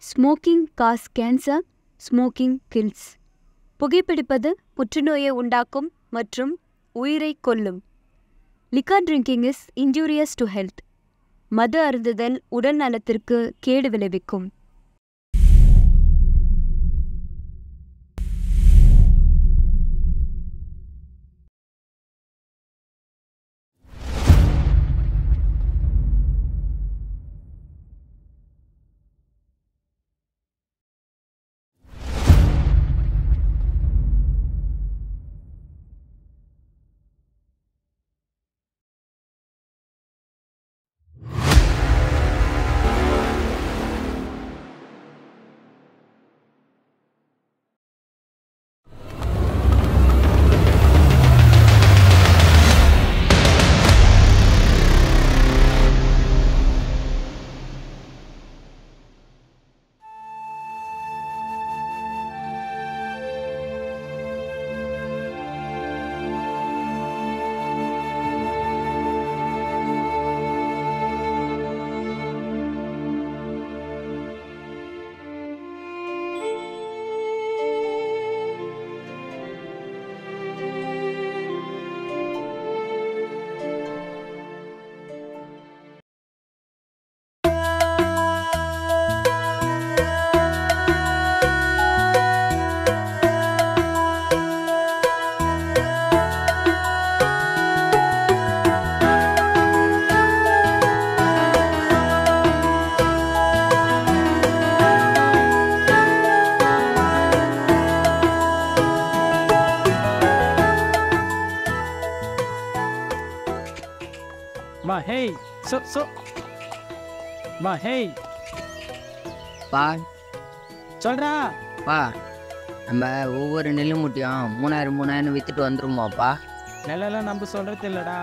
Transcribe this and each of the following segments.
Smoking causes cancer, smoking kills. புகைப்பிடிப்பது புற்றுநோயை உண்டாக்கும் மற்றும் உயிரை கொல்லும். Liquor drinking is injurious to health. மது அருந்துதல் உடல் நலத்திற்கு கேடு விளைவிக்கும். Hey, hey. பா சொல்றா. பா நம்ம ஒவ்வொரு நெல்லு மூட்டையும் 3000 வித்துட்டு வந்துருமாப்பா? நெல்லெல்லாம் நம்ம சொல்றது இல்லடா,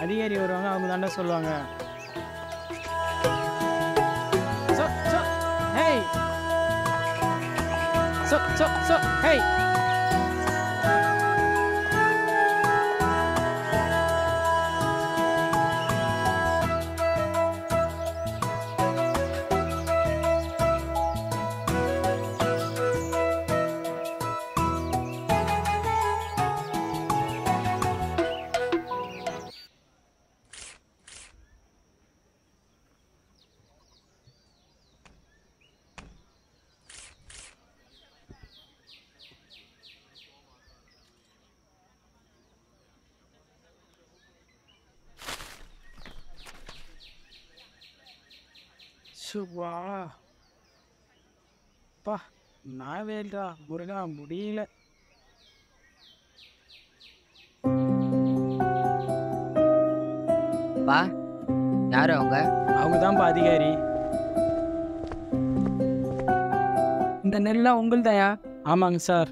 அதிகாரி வருவாங்க, அவங்க தாண்டா சொல்லுவாங்க. Hey. Hey. வா பா, நான் வேல்டா முருகா, முடியல. பா யாரு அவங்க? அவங்க தான்ப்பா அதிகாரி. இந்த நெல்லாம் உங்கள்தாயா? ஆமாங்க சார்.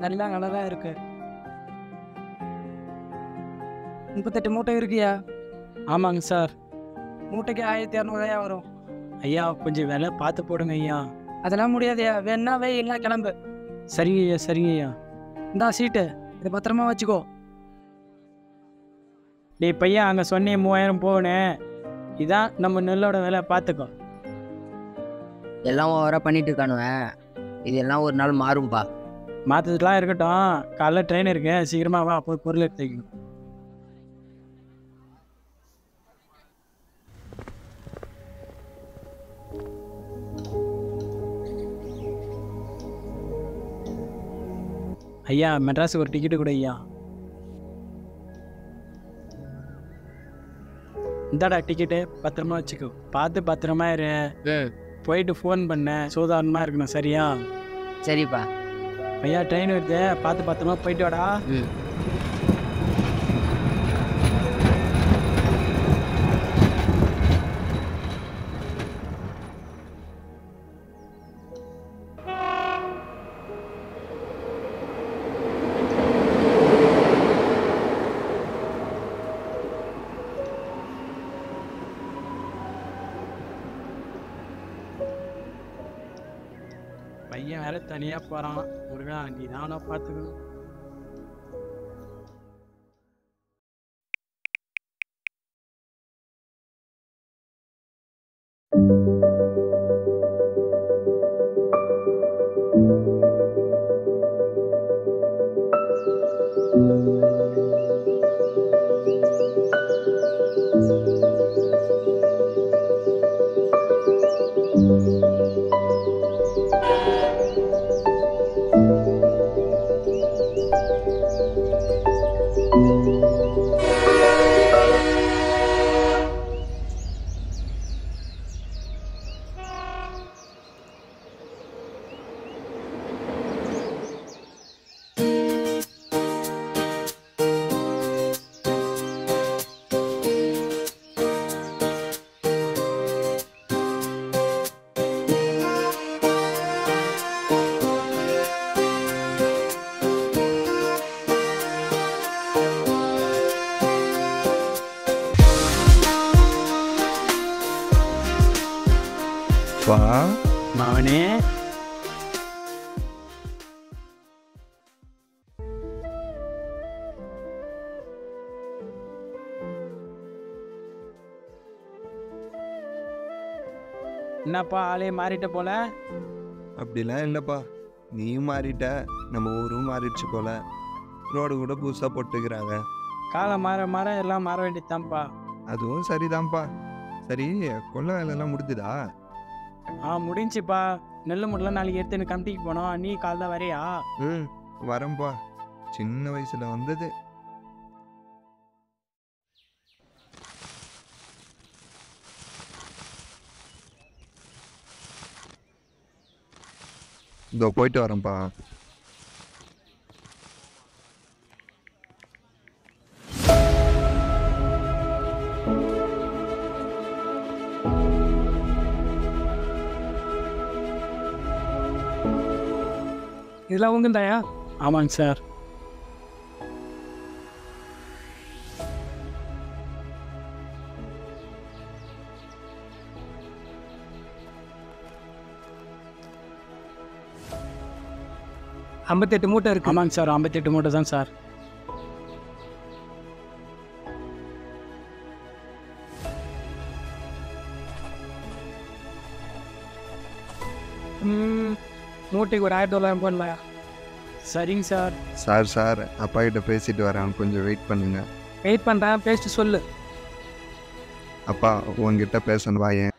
நல்லா நல்லா இருக்கு. 38 மூட்டை இருக்குயா? ஆமாங்க சார். மூட்டைக்கு 1200 வரும். ஐயா கொஞ்சம் விலை பார்த்து போடுங்க ஐயா. அதெல்லாம் முடியாதையா, வேணா வை, இல்லை கிளம்பு. சரிங்க ஐயா, சரிங்க ஐயா. இந்தா சீட்டு, இதை பத்திரமா வச்சுக்கோ. டேய் பையன், அங்கே சொன்னே 3000 போனேன். இதான் நம்ம நெல்லோட விலை, பார்த்துக்கோ. எல்லாம் ஓவராக பண்ணிட்டு இருக்கானுவேன். இது எல்லாம் ஒரு நாள் மாறும்பா. மாற்றதுலாம் இருக்கட்டும், காலைல ட்ரெயின் இருக்கு, சீக்கிரமாக வா, போய் பொருள் எடுத்துக்கணும். ஐயா மெட்ராஸுக்கு ஒரு டிக்கெட்டு கூட ஐயா. இந்தாடா டிக்கெட்டு, பத்திரமா வச்சுக்கோ. பார்த்து பத்திரமா இரு. போயிட்டு ஃபோன் பண்ண, சூதானமாக இருக்கணும், சரியா? சரிப்பா. ஐயா ட்ரெயின் வருது, பார்த்து பத்திரமா போயிட்டு வாடா. பையன் வேற தனியாக போகிறான். முருகா நீ தானா பார்த்துக்கணும். மவனே என்னப்பா ஆளே மாறிட்ட போல. அப்படிலாம் இல்லைப்பா, நீயும் மாறிட்ட, நம்ம ஊரும் மாறிடுச்சு போல. ரோடு கூட புதுசாக போட்டுக்கிறாங்க. காலம் மாற மாற எல்லாம் மாற வேண்டியதுதான்ப்பா. அதுவும் சரிதான்ப்பா. சரி, கொள்ள வேலையெல்லாம் முடிஞ்சுதா? முடிஞ்சுப்பா. நெல் மூட்டெல்லாம் நாளைக்கு எடுத்துன்னு கமிட்டிக்கு போனோம். நீ காலைல வரையா? வரேன்ப்பா. சின்ன வயசுல வந்தது. இதோ போயிட்டு வரேன்ப்பா. இதெல்லாம் உங்கந்தாயா? ஆமாங்க சார். ஐம்பத்தெட்டு மூட்டை இருக்கு. ஆமாங்க சார், 58 மூட்டை தான் சார். மூட்டைக்கு ஒரு $1900 போடலையா? சரிங்க சார். சார் அப்பா கிட்ட பேசிட்டு வரேன், கொஞ்சம் வெயிட் பண்ணுங்க. வெயிட் பண்ணுறேன், பேசிட்டு சொல்லு. அப்பா உங்ககிட்ட பேசணும் வாயேன்.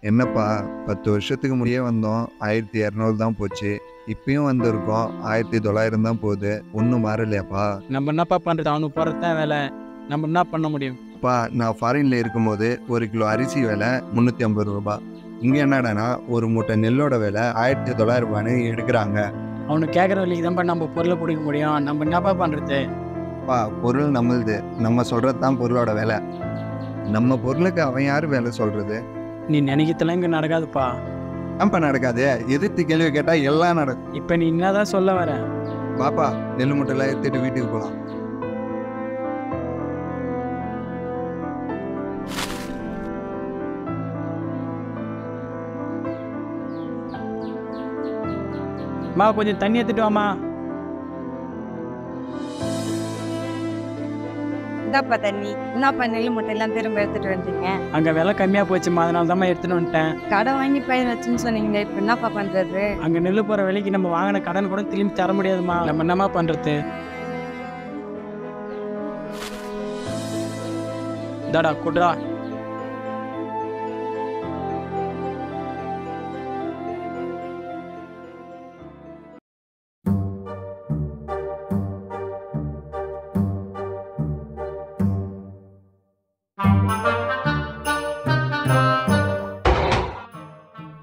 என்னப்பா 10 வருஷத்துக்கு முன்னே வந்தோம், 1200 தான் போச்சு. இப்பயும் வந்திருக்கோம், 1900 தான் போகுது. ஒன்றும் மாறலையாப்பா? நம்ம என்னப்பா பண்ணுறது? அவனுக்கு போகிறது தான் வேலை. நம்ம என்ன பண்ண முடியும்? அப்பா நான் ஃபாரின்ல இருக்கும்போது 1 கிலோ அரிசி விலை 350 ரூபாய். இங்கே என்னடானா ஒரு மூட்டை நெல்லோட விலை 1900 ரூபான்னு எடுக்கிறாங்க. அவனுக்கு கேட்குற வழிக்கு தான்ப்பா நம்ம பொருளை பிடிக்க முடியும். நம்ம என்னப்பா பண்ணுறது? அப்பா பொருள் நம்மளுது, நம்ம சொல்கிறது தான் பொருளோட விலை. நம்ம பொருளுக்கு அவன் யார் வேலை சொல்கிறது? நீ நினைக்கிறதுலாம் இங்கே நடக்காதுப்பா. ஏன்ப்பா நடக்காது? எதிர்த்து கேள்வி கேட்டால் எல்லாம் நடக்கும். இப்போ நீ என்னதான் சொல்ல வர? பாப்பா நெல் மூட்டைலாம் எடுத்துட்டு வீட்டுக்கு போகலாம். அம்மா கொஞ்சம் தண்ணி எடுத்துட்டு வாமா. இதாப்பா தண்ணி. என்னப்பா நெல் மூட்டையெல்லாம் திரும்ப எடுத்துட்டு வந்துட்டீங்க? அங்கே விலை கம்மியாக போச்சுமா, அதனால தான் எடுத்துன்னு வந்துட்டேன். கடை வாங்கி பயிர் வச்சுன்னு சொன்னீங்களே, இப்போ என்னப்பா பண்றது? அங்கே நெல் போகிற விலைக்கு நம்ம வாங்கின கடன் கூட திரும்பி தர முடியாதுமா. நம்ம என்னம்மா பண்ணுறது? இதாடா குட்ரா.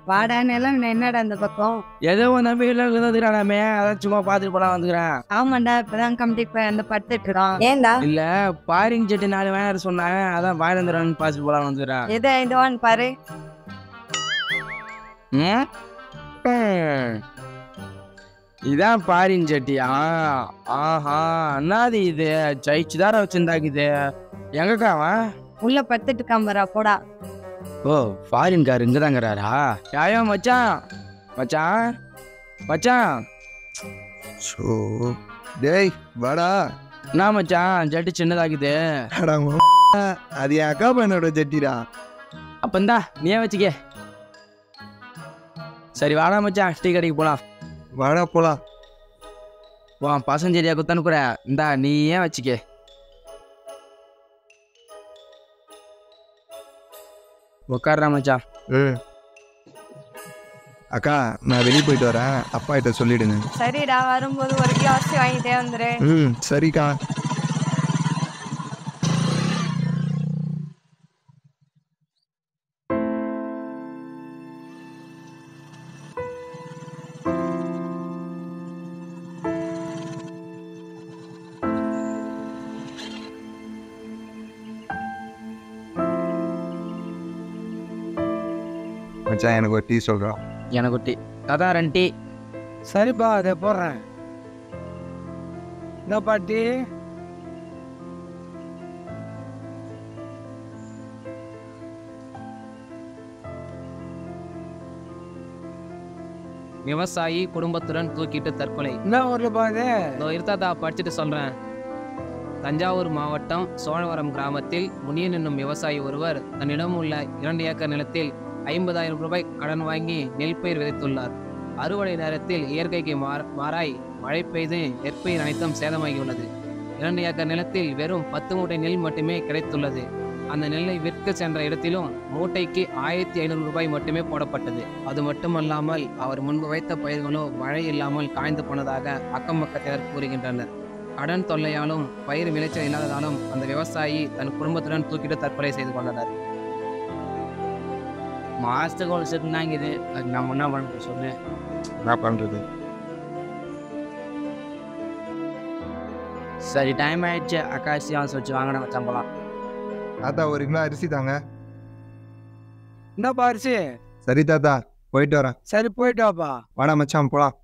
வாடான்னு எல்லாம் என்னடா அந்த பக்கம்? ஏதோ ஒன்று வீட்டில் இருந்துக்கிறானாமே, அதான் சும்மா பார்த்துட்டு போலாம் வந்துக்கிறேன். ஆமாண்டா, இப்பதான் கமிட்டிக்கு போய் அந்த படுத்துட்டு இருக்கான். ஏண்டா? இல்லை, பாரிங் செட்டு 4 வேணாம் சொன்னாங்க, அதான் வாங்கிந்துறான்னு பார்த்துட்டு போலாம் வந்துக்கிறேன். எது இதுவான்னு பாரு. இதான் பாரின் சட்டியா? ஆஹா, என்னது இது? ஜெயிச்சு தார வச்சிருந்தாக்குது. எங்கக்காவன்? உள்ள படுத்துட்டு இருக்கான், போடா. ஓ, ஃபாரின் கார் இங்கே தாங்கிறாரா? யாயோ மச்சான், மச்சான் மச்சான். ஸோ டேய் வாடா. என்ன மச்சான், ஜட்டி சின்னதாக்குது? அது என் அக்கா பையனோட ஜட்டிடா. அப்பந்தா நீயே வச்சுக்க. சரி வாடா மச்சான், டீ கடைக்கு போலாம். வாடா போலாம். வா, பசஞ்சேரியா குத்தனுக்குற, இந்தா நீ ஏன் வச்சுக்க. உட்கார்றா மச்சான். அக்கா நான் வெளியே போயிட்டு வரேன், அப்பா கிட்ட சொல்லிடுங்க. சரிடா, வரும்போது ஒரு கிலோ அரிசி வாங்கிட்டே வந்துரு. சரிக்கா. மச்சான் எனக்கு ஒரு டீ சொல்கிறான். எனக்கு டீ. தாத்தா 2 டீ. சரிப்பா, அதை போடுறேன். இந்த பாட்டி விவசாயி குடும்பத்துடன் தூக்கிட்டு தற்கொலை. என்ன ஊர்ல பாது? இதோ இருத்தாத்தா படிச்சுட்டு சொல்கிறேன். தஞ்சாவூர் மாவட்டம் சோழவரம் கிராமத்தில் முனியன் என்னும் விவசாயி ஒருவர் தன்னிடம் உள்ள 2 ஏக்கர் நிலத்தில் 50,000 ரூபாய் கடன் வாங்கி நெல் பயிர் விதைத்துள்ளார். அறுவடை நேரத்தில் இயற்கைக்கு மாறாய் மழை பெய்து நெற்பயிர் அனைத்தும் சேதமாகியுள்ளது. 2 ஏக்கர் நிலத்தில் வெறும் 10 மூட்டை நெல் மட்டுமே கிடைத்துள்ளது. அந்த நெல்லை விற்க சென்ற இடத்திலும் மூட்டைக்கு 1,500 ரூபாய் மட்டுமே போடப்பட்டது. அது மட்டுமல்லாமல் அவர் முன்பு வைத்த பயிர்களோ மழை இல்லாமல் காய்ந்து போனதாக அக்கம் பக்கத்தினர் கூறுகின்றனர். கடன் தொல்லையாலும் பயிர் விளைச்சல் இல்லாததாலும் அந்த விவசாயி தன் குடும்பத்துடன் தூக்கிட்டு தற்கொலை செய்து கொண்டனர். மாதத்துக்கு ஒரு செட்டு தாங்கிது. அது நம்ம என்ன பண்ண சொல்லு. என்ன பண்ணுறது? சரி, டைம் ஆயிடுச்சு. அக்காசி அவன் வச்சு வாங்கின மச்சான் போலாம். தாத்தா 1 கிலோ அரிசி தாங்க. என்னப்பா அரிசி? சரி தாத்தா, போயிட்டு வரேன். சரி, போயிட்டு வாப்பா. வாடா மச்சான் போலாம்.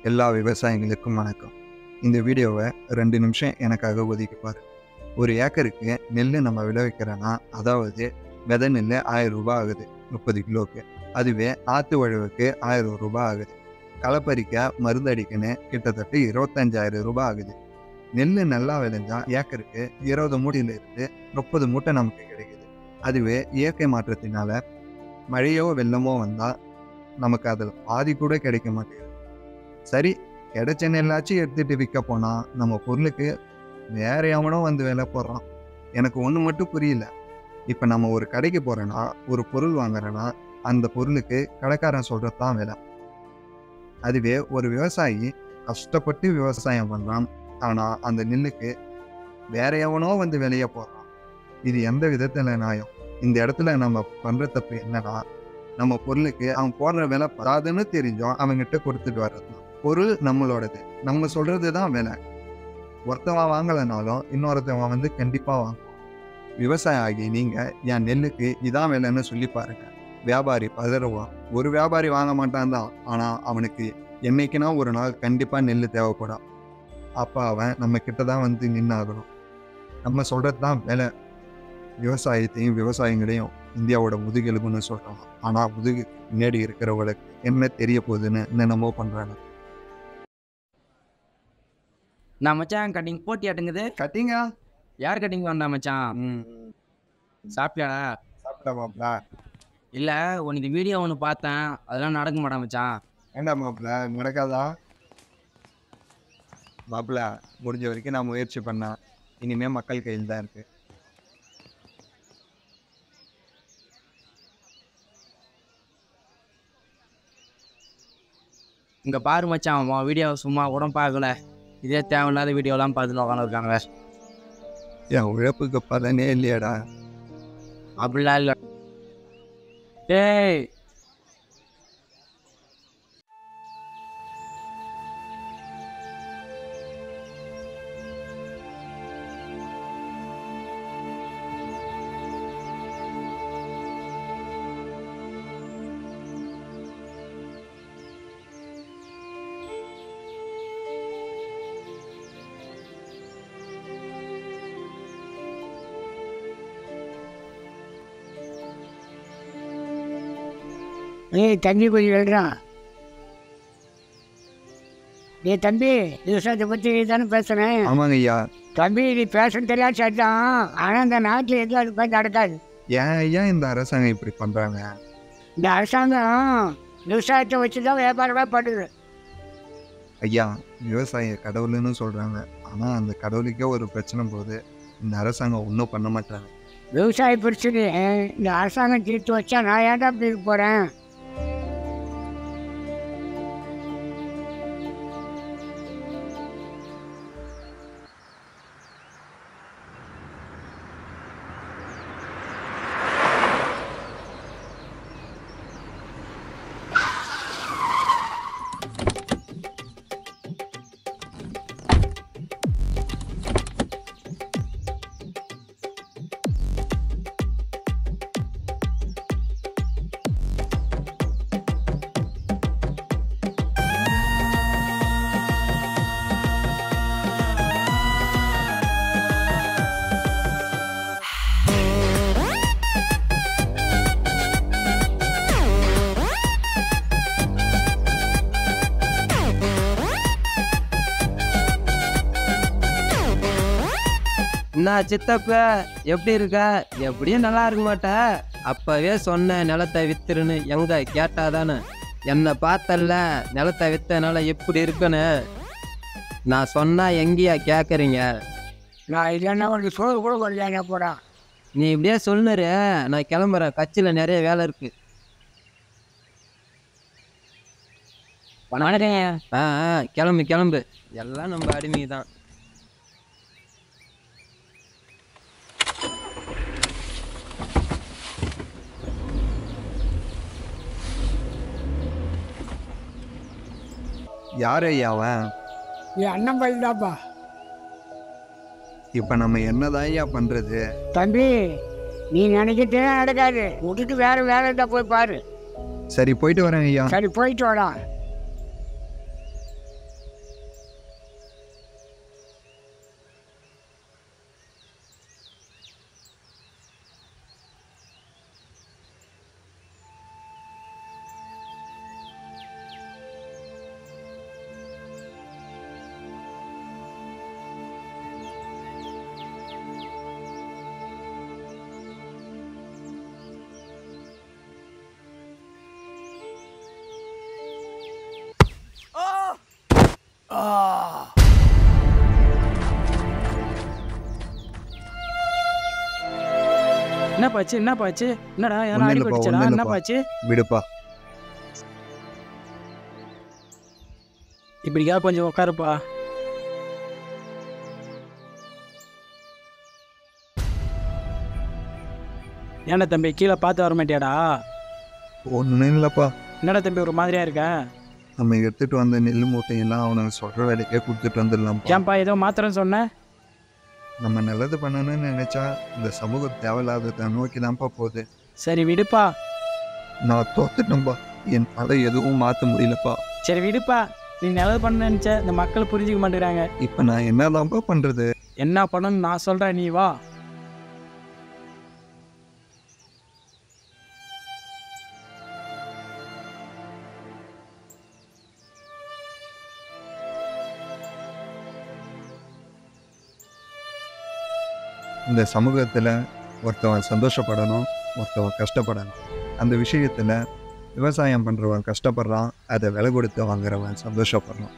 எல்லா விவசாயிகளுக்கும் வணக்கம். இந்த வீடியோவை 2 நிமிஷம் எனக்காக ஒதுக்கிப்பார். 1 ஏக்கருக்கு நெல் நம்ம விளைவிக்கிறோன்னா, அதாவது விதை நெல் 1000 ரூபாய் ஆகுது 30 கிலோக்கு. அதுவே ஆற்று உழவுக்கு 1000 ரூபாய் ஆகுது. களப்பறிக்க மருந்து அடிக்கணும் கிட்டத்தட்ட 25,000 ரூபாய் ஆகுது. நெல் நல்லா விளைஞ்சா ஏக்கருக்கு 20 மூட்டையிலிருந்து 30 மூட்டை நமக்கு கிடைக்குது. அதுவே இயற்கை மாற்றத்தினால மழையோ வெள்ளமோ வந்தால் நமக்கு அதில் பாதி கூட கிடைக்க மாட்டேங்குது. சரி, கிடைச்ச நெல்லாச்சும் எடுத்துகிட்டு விற்க போனால் நம்ம பொருளுக்கு வேற எவனோ வந்து விலை போடுறான். எனக்கு ஒன்று மட்டும் புரியல. இப்போ நம்ம ஒரு கடைக்கு போகிறோன்னா, ஒரு பொருள் வாங்குறோன்னா, அந்த பொருளுக்கு கடைக்காரன் சொல்கிறது தான் விலை. அதுவே ஒரு விவசாயி கஷ்டப்பட்டு விவசாயம் பண்ணுறான், ஆனால் அந்த நெல்லுக்கு வேற எவனோ வந்து விலையை போடுறான். இது எந்த விதத்தில் நியாயம்? இந்த இடத்துல நம்ம பண்ணுற தப்பு என்னன்னா, நம்ம பொருளுக்கு அவன் போடுற விலை பராதுன்னு தெரிஞ்சோம் அவங்ககிட்ட கொடுத்துட்டு வர்றது தான். பொருள் நம்மளோடது, நம்ம சொல்கிறது தான் விலை. ஒருத்தவன் வாங்கலைனாலும் இன்னொருத்தவன் வந்து கண்டிப்பாக வாங்குவான். விவசாயம் ஆகி நீங்கள் என் நெல்லுக்கு இதான் விலைன்னு சொல்லி பாருங்க, வியாபாரி பதறுவான். ஒரு வியாபாரி வாங்க மாட்டான் தான், ஆனால் அவனுக்கு என்னைக்குன்னா ஒரு நாள் கண்டிப்பாக நெல் தேவைப்படும். அப்போ அவன் நம்ம கிட்ட தான் வந்து நின்னாகணும். நம்ம சொல்கிறது தான் விலை. விவசாயத்தையும் விவசாயிகளையும் இந்தியாவோட முதுகெலும்புன்னு சொல்கிறாங்க. ஆனால் முதுகு முன்னாடி இருக்கிறவங்களுக்கு என்ன தெரிய போகுதுன்னு என்னென்னமோ பண்ணுறாங்க. நான் மச்சான் கட்டிங் போட்டி ஆட்டுங்குது. கட்டிங்க யார் கட்டிங் வேண்டாம் மச்சான்? சாப்பிட்டியாடா? சாப்பிட்டா மாப்பிள? இல்லை, உனக்கு வீடியோ ஒன்று பார்த்தேன், அதெல்லாம் நடக்க மாட்டான் மச்சான். ஏண்டா மாப்பிள, நடக்காதா? மாப்பிள, முடிஞ்ச வரைக்கும் நான் முயற்சி பண்ணேன். இனிமேல் மக்கள் கையில் தான் இருக்குது. இங்கே பாரு மச்சான், உன் வீடியோ சும்மா கூட பார்க்கல, இதே தேவையில்லாத வீடியோலாம் பார்த்துட்டு உட்காந்துருக்காங்க. என் உழைப்புக்கு பலனே இல்லையாடா? அப்படிலாம் இல்லை. டேய், ஏய் தம்பி கொஞ்சம் எழுறான். ஏய் தம்பி, விவசாயத்தை பற்றி நீ தானே பேசுகிறேன். ஆமாங்க ஐயா. தம்பி நீ பேசணும் தெரியாது சட்டம், ஆனால் இந்த நாட்டில் எதுவும் அது மாதிரி நடக்காது. ஏன் ஐயா இந்த அரசாங்கம் இப்படி பண்ணுறாங்க? இந்த அரசாங்கம் விவசாயத்தை வச்சு தான் வியாபாரமே பண்ணுது. ஐயா, விவசாய கடவுள்னு சொல்கிறாங்க. ஆனால் அந்த கடவுளுக்கே ஒரு பிரச்சனை போகுது. இந்த அரசாங்கம் ஒன்றும் பண்ண மாட்டாங்க. விவசாய பிரச்சனையை இந்த அரசாங்கம் தீர்த்து வச்சா நான் ஏன்டா அப்படி இருக்க போகிறேன்? என்ன சித்தப்ப எப்படி இருக்க? எப்படியும் நல்லா இருக்க மாட்ட. அப்பவே சொன்ன நிலத்தை வித்துருன்னு எங்க கேட்டாதானே? என்னை பார்த்தல்ல, நிலத்தை வித்தனால எப்படி இருக்குன்னு நான் சொன்னா எங்கேயா கேட்குறீங்க? நான் இல்லைன்னா உனக்கு சோறு கூட வரலையா போடா. நீ இப்படியே சொல்லுற, நான் கிளம்புறேன். கட்சியில் நிறைய வேலை இருக்கு. கிளம்பு கிளம்பு, எல்லாம் நம்ம அடிமை தான். யார் ஐயா அவன்? என் அண்ணன் பையன் தான்ப்பா. இப்போ நம்ம என்னதான் ஐயா பண்ணுறது? தம்பி நீ நினைக்கிட்டே நடக்காது, விட்டுட்டு வேற வேலை இருந்தால் போய் பாரு. சரி போயிட்டு வரேன் ஐயா. சரி போயிட்டு வாடா. என்னப்பாச்சு என்னப்பாச்சு? என்னடா ஒண்ணும் எதனா அடி இல்லப்பா, படிச்சடா? ஒண்ணும் என்னப்பாச்சு? விடுப்பா. இப்படிக்கா கொஞ்சம் உட்காருப்பா. ஏன்டா தம்பி கீழே பார்த்து வர மாட்டியாடா? ஒன்றும் இல்லைப்பா. என்னடா தம்பி ஒரு மாதிரியா இருக்க? நம்ம எடுத்துகிட்டு வந்த நெல் மூட்டையெல்லாம் அவனுக்கு சொல்கிற வேலைக்கே கொடுத்துட்டு வந்துடலாம். ஏன்பா ஏதோ மாத்திரம் சொன்ன? நம்ம நல்லது பண்ணணும்னு நினச்சா இந்த சமூகம் தேவையில்லாததை நோக்கி தான்ப்பா போகுது. சரி விடுப்பா. நான் தோத்துட்டேன்ப்பா. என்னால் எதுவும் மாற்ற முடியலப்பா. சரி விடுப்பா. நீ நல்லது பண்ண நினச்ச இந்த மக்கள் புரிஞ்சிக்க மாட்டேங்கிறாங்க. இப்போ நான் என்னதான்ப்பா பண்ணுறது? என்ன பண்ணணும்னு நான் சொல்கிறேன், நீ வா. இந்த சமூகத்தில் ஒருத்தவன் சந்தோஷப்படணும், ஒருத்தவன் கஷ்டப்படணும். அந்த விஷயத்தில் விவசாயம் பண்ணுறவன் கஷ்டப்படுறான், அதை விலை கொடுத்து வாங்குறவன் சந்தோஷப்படுறான்.